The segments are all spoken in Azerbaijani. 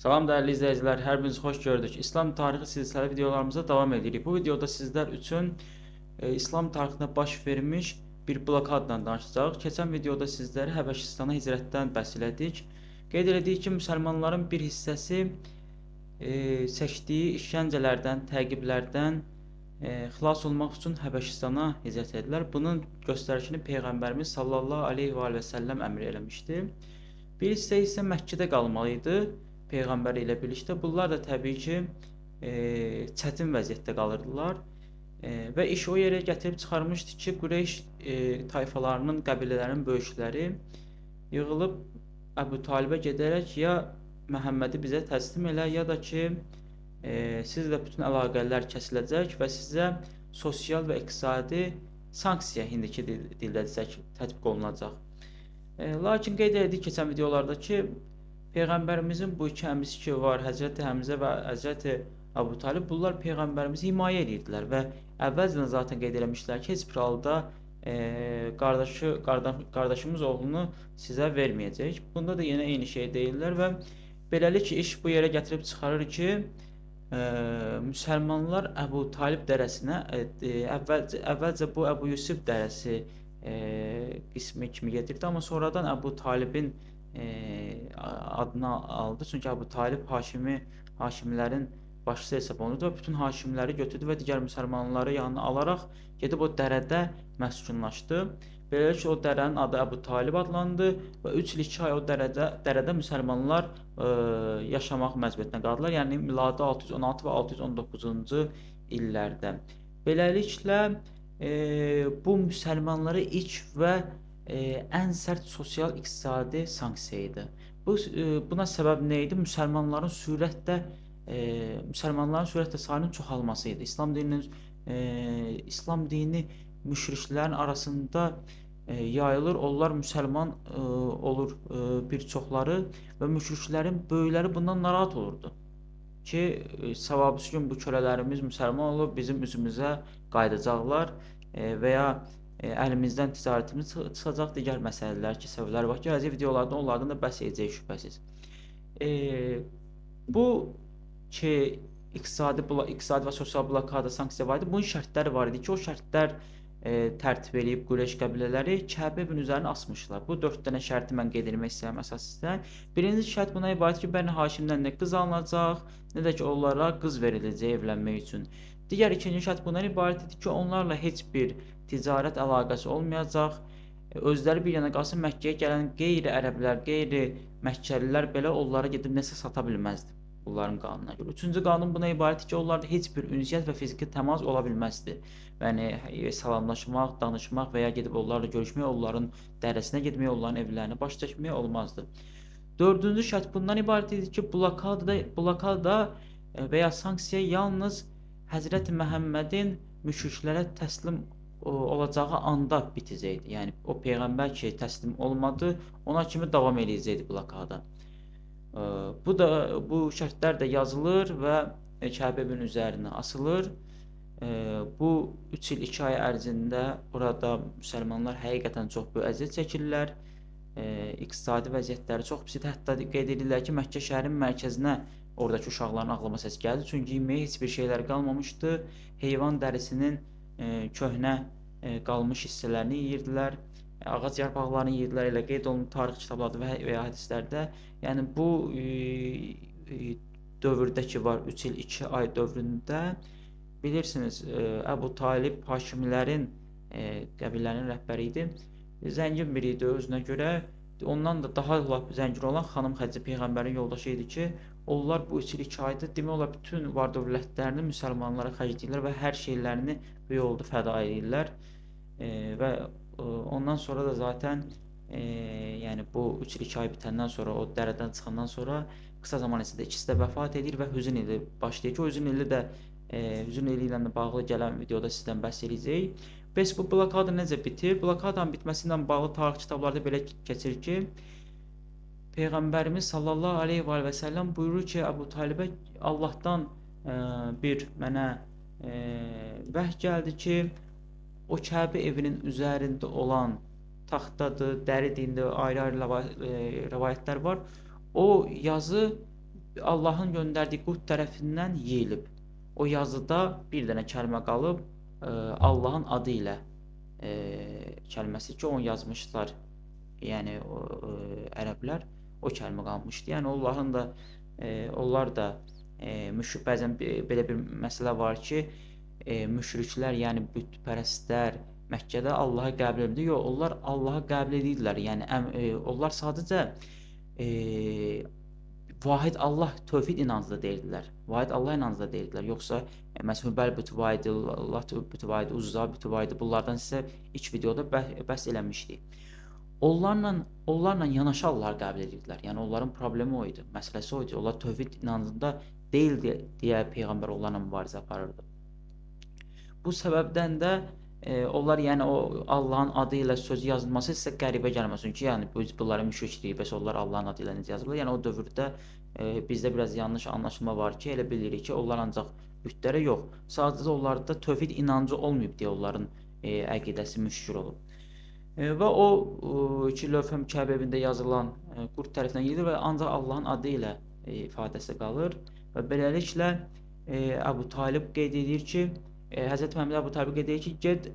Salam değerli izleyiciler, hər birinizi xoş gördük. İslam tarixi silsilə videolarımıza davam edirik. Bu videoda sizler üçün İslam tarixində baş vermiş bir blokadla danışacağıq. Keçən videoda sizləri Həbəşistana hicrətdən bəhs elədik. Qeyd elədik ki, müsəlmanların bir hissəsi çəkdiyi işgəncələrdən, təqiblərdən xilas olmaq üçün Həbəşistana hicrət etdilər. Bunun göstəricini Peyğəmbərimiz sallallahu aleyhi və səlləm əmr eləmişdi. Bir hissə isə Məkkədə qalmalı idi Peyğəmbər ilə birlikdə. Bunlar da təbii ki, çətin vəziyyətdə qalırdılar. Və iş o yerə gətirib çıxarmışdı ki, Qureyş tayfalarının, qəbilələrin böyükləri yığılıb Əbu Talibə gedərək ya Məhəmmədi bizə təslim elə, ya da ki, sizlə bütün əlaqələr kəsiləcək və sizə sosial və iqtisadi sanksiya indiki dildə desək tətbiq olunacaq. Lakin qeyd etdik keçən videolarda ki, Peyğəmbərimizin bu iki əmisi ki var, Həzrəti Həmzə və Həzrəti Əbu Talib, bunlar Peyğəmbərimizi himayə edirdilər və əvvəlcədən zaten qeyd eləmişlər ki, heç bir halda qardaşımız oğlunu sizə verməyəcək. Bunda da yenə eyni şey deyirlər və beləliklə iş bu yerə gətirib çıxarır ki, müsəlmanlar Əbu Talib dərəsinə əvvəlcə bu Əbu Yusuf dərəsi qismi kimi gedirdi, amma sonradan Əbu Talibin adını aldı. Çünki Əbu Talib Haşimilərin başçısı hesab olunurdu və bütün hakimləri götürdü və digər müsəlmanları yanına alaraq gedib o dərədə məskunlaşdı. Beləliklə o dərənin adı Əbu Talib adlandı və 3 il 2 ay o dərədə müsəlmanlar yaşamaq məcburiyyətinə qaldılar. Yəni miladi 616 və 619-cu illərdə. Beləliklə bu müsəlmanlara ilk və ən sərt sosial-iqtisadi sanksiya idi. Buna səbəb nə idi? Müsəlmanların sürətlə sayının çoxalması idi. İslam dini müşriklərin arasında yayılır, onlar müsəlman olur bir çoxları və müşriklərin böyükləri bundan narahat olurdu ki, savabısı gün bu kölələrimiz müsəlman olub bizim üzümüzə qayıdacaqlar və ya əlimizdən ticarətimiz çıxacaq, digər məsələlər ki, səbəblər var ki, gələcək videolarda onlardan da bəhs edəcəyik şübhəsiz. Bu ki, iqtisadi və sosial blokada sanksiya var idi. Bunun şərtləri var idi ki, o şərtlər tərtib edib Qureyş qəbilələri Kəbə evinin üzərinə asmışlar. Bu 4 dənə şərti mən qeyd etmək istəyirəm əsasında. Birinci şərt buna ibarət ki, Bəni Haşimdən nə qız alınacaq, nə də ki, onlara qız veriləcək evlənmək üçün. Digər ikinci şərt bundan ibarət idi ki, onlarla heç bir ticarət əlaqəsi olmayacaq. Özləri bir yana qalsın, Məkkəyə gələn qeyri-ərəblər, qeyri-məkkəlilər belə onlara gedib nəsə sata bilməzdi bunların qanununa görə. Üçüncü qanun buna ibarətdir ki, onlarda heç bir ünsiyyət və fiziki təmas ola bilməzdi. Yəni salamlaşmaq, danışmaq və ya gedib onlarla görüşmək, onların dərəsinə getmək, onların evlərini baş çəkmək olmazdı. Dördüncü şərt bundan ibarət idi ki, blokada və ya sanksiya yalnız Həzrəti Məhəmmədin müşriklərə təslim olacağı anda bitəcəkdi. Yəni o peyğəmbər ki təslim olmadı, ona kimi davam edəcəkdi blokada. Bu şərtlər də yazılır və Kəbənin üzərinə asılır. Bu 3 il 2 ay ərzində burada müsəlmanlar həqiqətən çox böyük əziyyət çəkirlər. İqtisadi vəziyyətləri çox pis idi. Hətta qeyd edirlər ki, Məkkə şəhərin mərkəzinə oradakı uşaqların ağlıma səs gəldi. Çünki yeməyə heç bir şeylər qalmamışdı. Heyvan dərisinin köhnə qalmış hissələrini yeyirdilər. Ağac yarpaqlarını yeyirdilər, elə qeyd olunur tarix kitablarda və ya hədislərdə. Yəni bu dövrdə ki var 3 il 2 ay dövründə bilirsiniz Əbu Talib hakimlərin qəbilənin rəhbəri idi. Zəngin biri idi özünə görə. Ondan da daha zəngin olan xanım Xədicə peyğəmbərin yoldaşı idi ki, onlar bu 3 il 2 ayda demək olar bütün var dövlətlərini müsəlmanlara xərcləyirlər və hər şeylərini bu yolda fəda edirlər. Və ondan sonra da zaten yəni bu 3 il 2 ay bitəndən sonra, o dərədən çıxandan sonra qısa zaman içində ikisi də vəfat edir və hüzün ili başlayır ki, o hüzün ili də hüzün ili ilə bağlı gələn videoda sizdən bəhs edəcəyik. Bəs bu blokada necə bitir? Blokadanın bitməsi ilə bağlı tarix kitablarda belə keçir ki, Peyğəmbərimiz sallallahu aleyhi və səlləm buyurur ki, Əbu Talibə Allahdan bir mənə vəhy gəldi ki, o Kəbə evinin üzərində olan taxtadır, dəri dində ayrı-ayrı rəvayətlər var. O yazı Allahın göndərdiyi qurd tərəfindən yeyilib. O yazıda bir dənə kəlmə qalıb, Allahın adı ilə kəlməsi ki, onu yazmışlar. Yəni o ərəblər o kəlmə qalmışdı. Yəni onların da onlar da bəzən belə bir məsələ var ki, müşriklər, yəni bütpərəstlər Məkkədə Allahı qəbul edirdi. Yox, onlar Allahı qəbul edirdilər. Yəni onlar sadəcə e, vahid Allah tövhid inancında deyildilər. Vahid Allah inancında deyildilər. Yoxsa məsələn Hübəl bütü var idi, Allah bütü var idi, Uzza bütü var idi. Bunlardan sizə ilk videoda bəhs eləmişdik. Onlarla yanaşı Allahı qəbul edirdilər. Yəni onların problemi o idi. Məsələsi o idi. Onlar tövhid inancında deyildi deyə peyğəmbər onlarla mübarizə aparırdı. Bu səbəbdən də onlar, yəni o Allahın adı ilə sözü yazılması sizə qəribə gəlməsin ki, yəni bunların müşrikliyi, bəs onlar Allahın adı ilə necə yazırlar? Yəni o dövrdə bizdə biraz yanlış anlaşılma var ki, elə bilirik ki, onlar ancaq bütlərə yox, sadəcə onlarda tövhid inancı olmayıb deyə onların əqidəsi müşkil olub. Və o ki, lövhə Kəbə evində yazılan qurd tərəfindən yeyilir və ancaq Allahın adı ilə ifadəsi qalır və beləliklə Əbu Talib qeyd edir ki, Həzrəti Məhəmməd Əbu Talib qeyd edir ki, get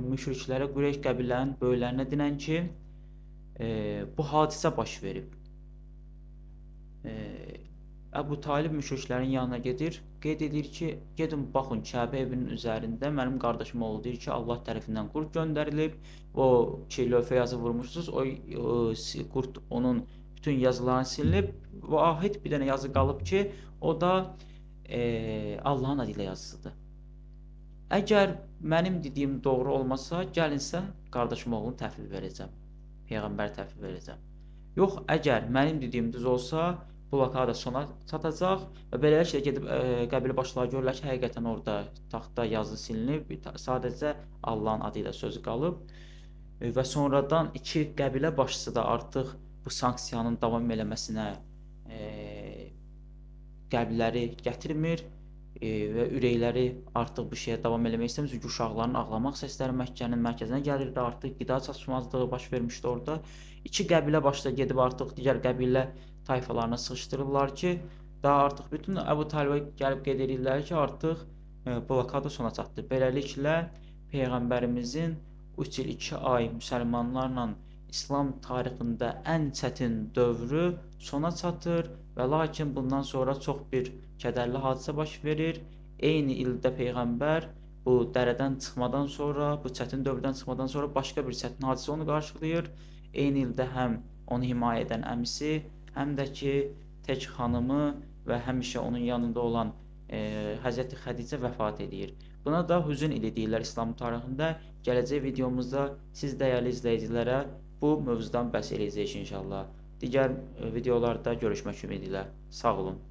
müşriklərə, Qureyş qəbilələrinin böyüklərinə dinən ki, bu hadisə baş verib. Əbu Talib müşriklərin yanına gedir, qeyd edir ki, gedin baxın Kəbə evinin üzərində mənim qardaşım oğlu deyir ki, Allah tərəfindən qurd göndərilib, o ki, lövhə yazı vurmuşsunuz, o qurd onun bütün yazılarını silinib, vahid bir dənə yazı qalıb ki, o da Allahın adı ilə yazısıdır. Əgər mənim dediyim doğru olmasa, gəlinsə qardaşım oğlunu təhvil verəcəm, peyğəmbər təhvil verəcəm. Yox, əgər mənim dediyim düz olsa, blokada sona çatacaq və beləliklə gedib qəbilə başları görürlər ki, həqiqətən orada taxtda yazı silinib, sadəcə Allahın adı ilə sözü qalıb və sonradan iki qəbilə başçısı da artıq bu sanksiyanın davam eləməsinə qəlbləri gətirmir və ürəkləri artıq bu şeyə davam eləmək istəmir. Çünki uşaqların ağlamaq səsləri Məkkənin mərkəzinə gəlirdi, artıq qida çatışmazlığı baş vermişdi orada. İki qəbilə başda gedib artıq digər qəbilə tayfalarına sıxışdırırlar ki, daha artıq bütün Əbu Talibə gəlib qeyd edirlər ki, artıq blokada sona çatdı. Beləliklə Peyğəmbərimizin 3 il 2 ay müsəlmanlarla İslam tarixində ən çətin dövrü sona çatır və lakin bundan sonra çox bir kədərli hadisə baş verir. Eyni ildə Peyğəmbər bu dərədən çıxmadan sonra, bu çətin dövrdən çıxmadan sonra başqa bir çətin hadisə onu qarşılayır. Eyni ildə həm onu himayə edən əmisi, həm də ki, tək xanımı və həmişə onun yanında olan Həzrəti Xədicə vəfat edir. Buna da hüzün ili deyirlər İslam tarixində. Gələcək videomuzda siz dəyərli izləyicilərə bu mövzudan bəhs edəcəyik inşallah. Digər videolarda görüşmək ümidi ilə. Sağ olun.